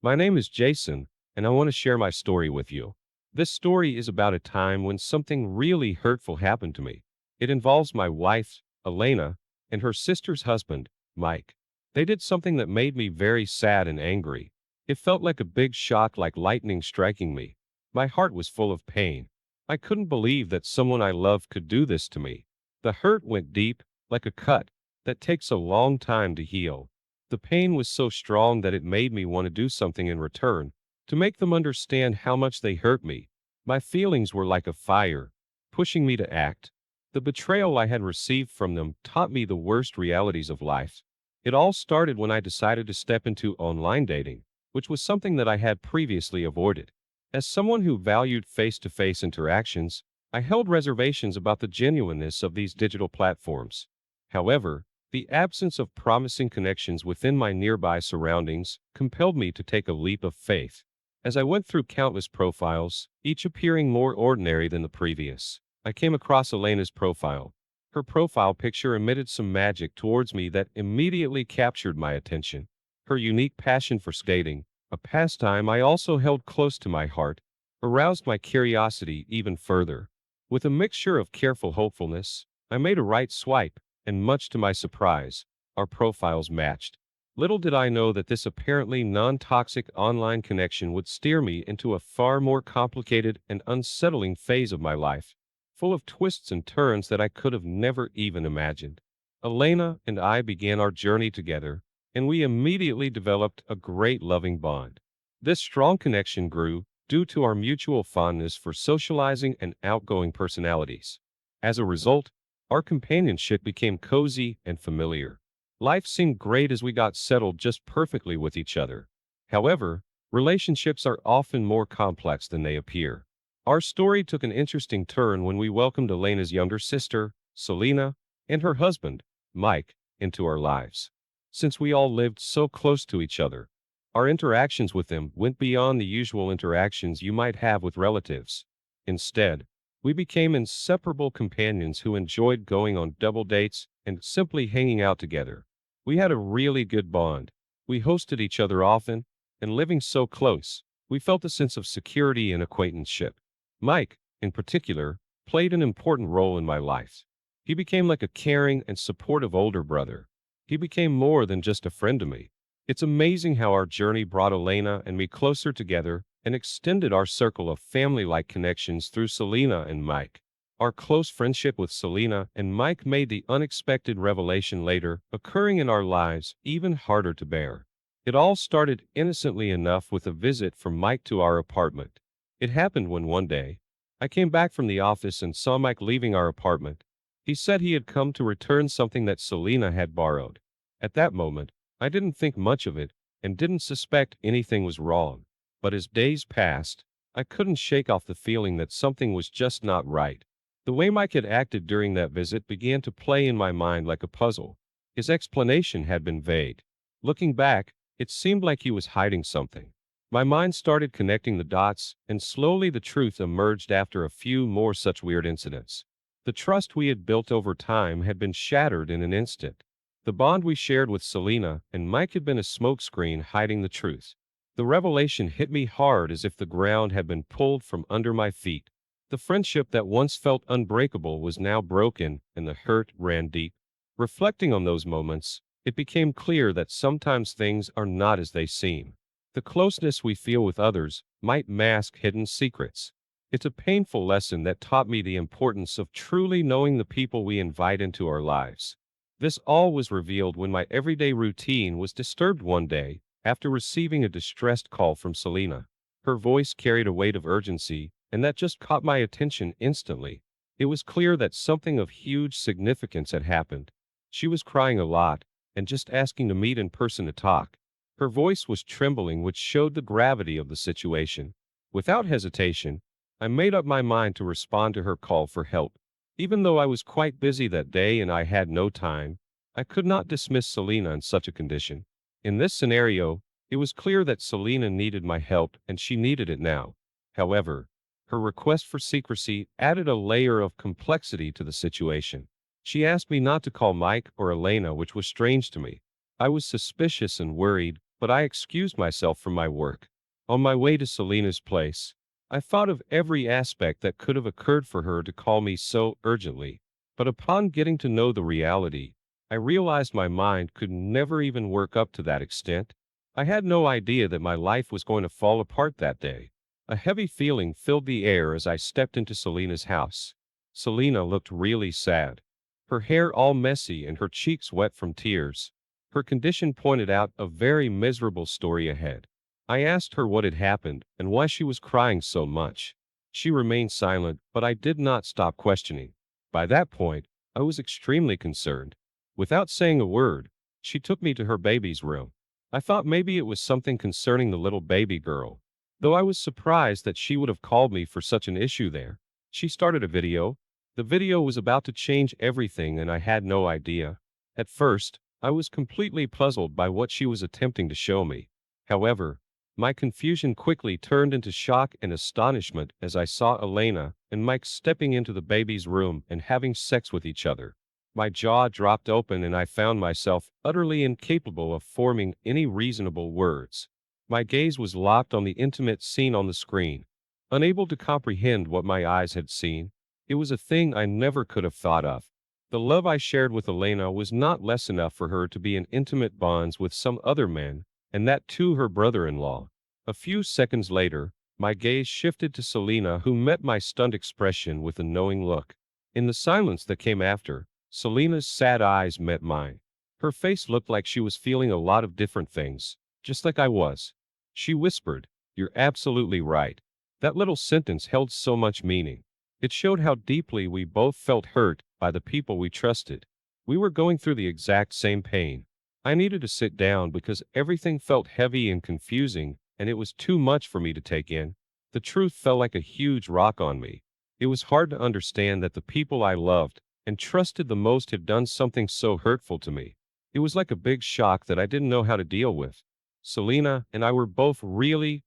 My name is Jason, and I want to share my story with you. This story is about a time when something really hurtful happened to me. It involves my wife, Elena, and her sister's husband, Mike. They did something that made me very sad and angry. It felt like a big shock, like lightning striking me. My heart was full of pain. I couldn't believe that someone I loved could do this to me. The hurt went deep, like a cut that takes a long time to heal. The pain was so strong that it made me want to do something in return, to make them understand how much they hurt me. My feelings were like a fire, pushing me to act. The betrayal I had received from them taught me the worst realities of life. It all started when I decided to step into online dating, which was something that I had previously avoided. As someone who valued face-to-face interactions, I held reservations about the genuineness of these digital platforms. However, the absence of promising connections within my nearby surroundings compelled me to take a leap of faith. As I went through countless profiles, each appearing more ordinary than the previous, I came across Elena's profile. Her profile picture emitted some magic towards me that immediately captured my attention. Her unique passion for skating, a pastime I also held close to my heart, aroused my curiosity even further. With a mixture of careful hopefulness, I made a right swipe, and much to my surprise, our profiles matched. Little did I know that this apparently non-toxic online connection would steer me into a far more complicated and unsettling phase of my life, full of twists and turns that I could have never even imagined. Elena and I began our journey together, and we immediately developed a great loving bond. This strong connection grew due to our mutual fondness for socializing and outgoing personalities. As a result, our companionship became cozy and familiar. Life seemed great as we got settled just perfectly with each other. However, relationships are often more complex than they appear. Our story took an interesting turn when we welcomed Elena's younger sister, Selena, and her husband, Mike, into our lives. Since we all lived so close to each other, our interactions with them went beyond the usual interactions you might have with relatives. Instead, we became inseparable companions who enjoyed going on double dates and simply hanging out together. We had a really good bond. We hosted each other often, and living so close, we felt a sense of security and acquaintanceship. Mike, in particular, played an important role in my life. He became like a caring and supportive older brother. He became more than just a friend to me. It's amazing how our journey brought Elena and me closer together and extended our circle of family-like connections through Selena and Mike. Our close friendship with Selena and Mike made the unexpected revelation later occurring in our lives even harder to bear. It all started innocently enough with a visit from Mike to our apartment. It happened when one day, I came back from the office and saw Mike leaving our apartment. He said he had come to return something that Selena had borrowed. At that moment, I didn't think much of it and didn't suspect anything was wrong. But as days passed, I couldn't shake off the feeling that something was just not right. The way Mike had acted during that visit began to play in my mind like a puzzle. His explanation had been vague. Looking back, it seemed like he was hiding something. My mind started connecting the dots, and slowly the truth emerged after a few more such weird incidents. The trust we had built over time had been shattered in an instant. The bond we shared with Selena and Mike had been a smokescreen hiding the truth. The revelation hit me hard as if the ground had been pulled from under my feet. The friendship that once felt unbreakable was now broken, and the hurt ran deep. Reflecting on those moments, it became clear that sometimes things are not as they seem. The closeness we feel with others might mask hidden secrets. It's a painful lesson that taught me the importance of truly knowing the people we invite into our lives. This all was revealed when my everyday routine was disturbed one day after receiving a distressed call from Selena. Her voice carried a weight of urgency, and that just caught my attention instantly. It was clear that something of huge significance had happened. She was crying a lot, and just asking to meet in person to talk. Her voice was trembling, which showed the gravity of the situation. Without hesitation, I made up my mind to respond to her call for help. Even though I was quite busy that day and I had no time, I could not dismiss Selena in such a condition. In this scenario, it was clear that Selena needed my help and she needed it now. However, her request for secrecy added a layer of complexity to the situation. She asked me not to call Mike or Elena, which was strange to me. I was suspicious and worried, but I excused myself from my work. On my way to Selena's place, I thought of every aspect that could have occurred for her to call me so urgently. But upon getting to know the reality, I realized my mind could never even work up to that extent. I had no idea that my life was going to fall apart that day. A heavy feeling filled the air as I stepped into Selena's house. Selena looked really sad, her hair all messy and her cheeks wet from tears. Her condition pointed out a very miserable story ahead. I asked her what had happened and why she was crying so much. She remained silent, but I did not stop questioning. By that point, I was extremely concerned. Without saying a word, she took me to her baby's room. I thought maybe it was something concerning the little baby girl, though I was surprised that she would have called me for such an issue there. She started a video. The video was about to change everything and I had no idea. At first, I was completely puzzled by what she was attempting to show me. However, my confusion quickly turned into shock and astonishment as I saw Elena and Mike stepping into the baby's room and having sex with each other. My jaw dropped open and I found myself utterly incapable of forming any reasonable words. My gaze was locked on the intimate scene on the screen, unable to comprehend what my eyes had seen. It was a thing I never could have thought of. The love I shared with Elena was not less enough for her to be in intimate bonds with some other man, and that too her brother-in-law. A few seconds later, my gaze shifted to Selena, who met my stunned expression with a knowing look. In the silence that came after, Selena's sad eyes met mine. Her face looked like she was feeling a lot of different things, just like I was. She whispered, "You're absolutely right." That little sentence held so much meaning. It showed how deeply we both felt hurt by the people we trusted. We were going through the exact same pain. I needed to sit down because everything felt heavy and confusing, and it was too much for me to take in. The truth felt like a huge rock on me. It was hard to understand that the people I loved and trusted the most had done something so hurtful to me. It was like a big shock that I didn't know how to deal with. Selena and I were both really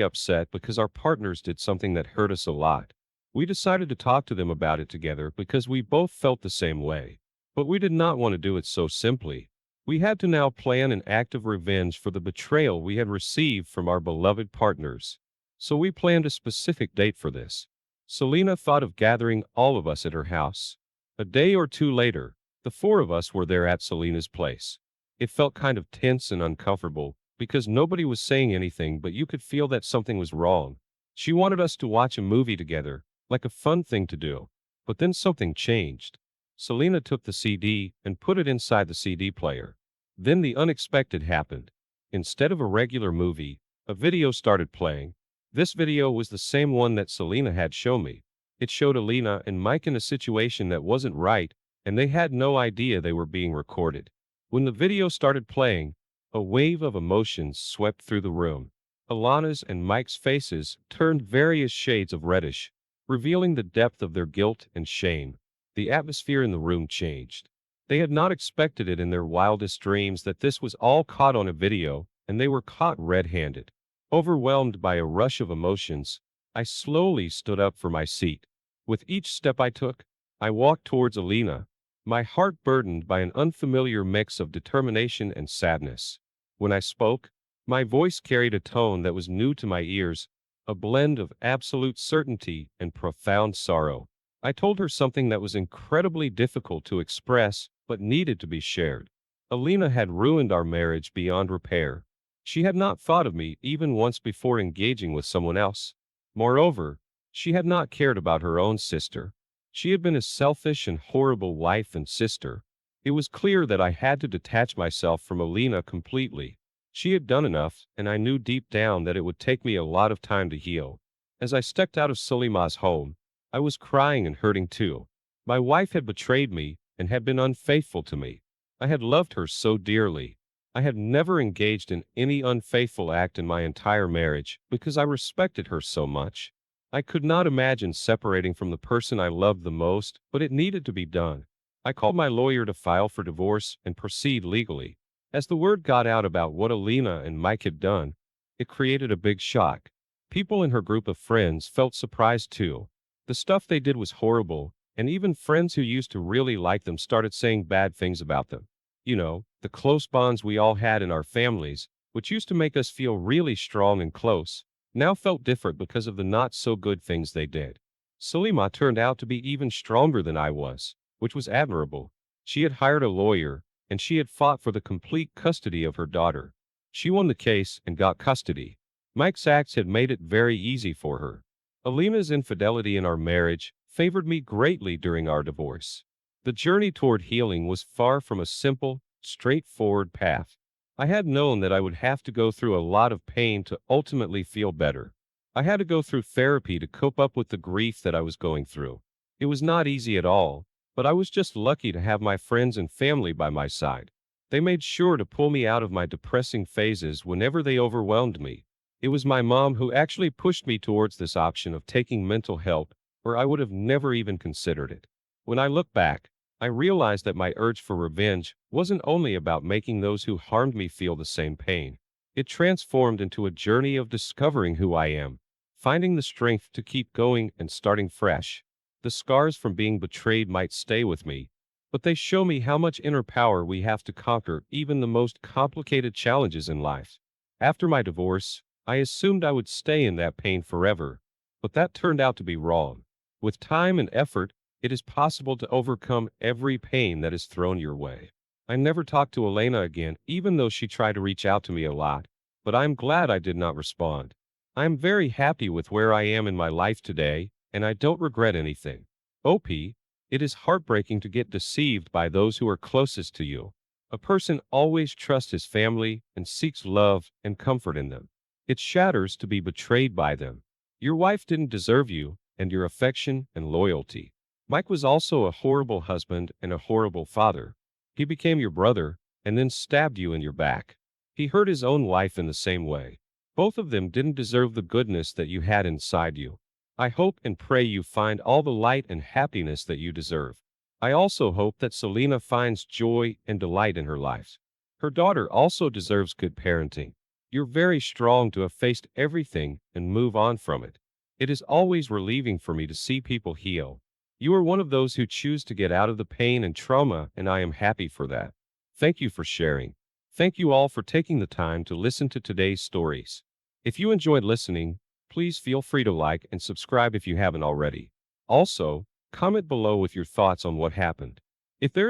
upset because our partners did something that hurt us a lot. We decided to talk to them about it together because we both felt the same way. But we did not want to do it so simply. We had to now plan an act of revenge for the betrayal we had received from our beloved partners. So we planned a specific date for this. Selena thought of gathering all of us at her house. A day or two later, the four of us were there at Selena's place. It felt kind of tense and uncomfortable because nobody was saying anything, but you could feel that something was wrong. She wanted us to watch a movie together, like a fun thing to do. But then something changed. Selena took the CD and put it inside the CD player. Then the unexpected happened. Instead of a regular movie, a video started playing. This video was the same one that Selena had shown me. It showed Elena and Mike in a situation that wasn't right, and they had no idea they were being recorded. When the video started playing, a wave of emotions swept through the room. Alana's and Mike's faces turned various shades of reddish, revealing the depth of their guilt and shame. The atmosphere in the room changed. They had not expected it in their wildest dreams that this was all caught on a video, and they were caught red-handed. Overwhelmed by a rush of emotions, I slowly stood up from my seat. With each step I took, I walked towards Elena, my heart burdened by an unfamiliar mix of determination and sadness. When I spoke, my voice carried a tone that was new to my ears, a blend of absolute certainty and profound sorrow. I told her something that was incredibly difficult to express, but needed to be shared. Elena had ruined our marriage beyond repair. She had not thought of me even once before engaging with someone else. Moreover, she had not cared about her own sister. She had been a selfish and horrible wife and sister. It was clear that I had to detach myself from Elena completely. She had done enough, and I knew deep down that it would take me a lot of time to heal. As I stepped out of Suleima's home, I was crying and hurting too. My wife had betrayed me and had been unfaithful to me. I had loved her so dearly. I had never engaged in any unfaithful act in my entire marriage because I respected her so much. I could not imagine separating from the person I loved the most, but it needed to be done. I called my lawyer to file for divorce and proceed legally. As the word got out about what Elena and Mike had done, it created a big shock. People in her group of friends felt surprised too. The stuff they did was horrible, and even friends who used to really like them started saying bad things about them. You know, the close bonds we all had in our families, which used to make us feel really strong and close, now felt different because of the not so good things they did. Salima turned out to be even stronger than I was, which was admirable. She had hired a lawyer, and she had fought for the complete custody of her daughter. She won the case and got custody. Mike's acts had made it very easy for her. Alina's infidelity in our marriage favored me greatly during our divorce. The journey toward healing was far from a simple, straightforward path. I had known that I would have to go through a lot of pain to ultimately feel better. I had to go through therapy to cope up with the grief that I was going through. It was not easy at all, but I was just lucky to have my friends and family by my side. They made sure to pull me out of my depressing phases whenever they overwhelmed me. It was my mom who actually pushed me towards this option of taking mental help, where I would have never even considered it. When I look back, I realized that my urge for revenge wasn't only about making those who harmed me feel the same pain. It transformed into a journey of discovering who I am, finding the strength to keep going and starting fresh. The scars from being betrayed might stay with me, but they show me how much inner power we have to conquer even the most complicated challenges in life. After my divorce, I assumed I would stay in that pain forever, but that turned out to be wrong. With time and effort, it is possible to overcome every pain that is thrown your way. I never talked to Elena again, even though she tried to reach out to me a lot, but I am glad I did not respond. I am very happy with where I am in my life today, and I don't regret anything. OP, it is heartbreaking to get deceived by those who are closest to you. A person always trusts his family and seeks love and comfort in them. It shatters to be betrayed by them. Your wife didn't deserve you and your affection and loyalty. Mike was also a horrible husband and a horrible father. He became your brother and then stabbed you in your back. He hurt his own wife in the same way. Both of them didn't deserve the goodness that you had inside you. I hope and pray you find all the light and happiness that you deserve. I also hope that Selena finds joy and delight in her life. Her daughter also deserves good parenting. You're very strong to have faced everything and move on from it. It is always relieving for me to see people heal. You are one of those who choose to get out of the pain and trauma, and I am happy for that. Thank you for sharing. Thank you all for taking the time to listen to today's stories. If you enjoyed listening, please feel free to like and subscribe if you haven't already. Also, comment below with your thoughts on what happened. If there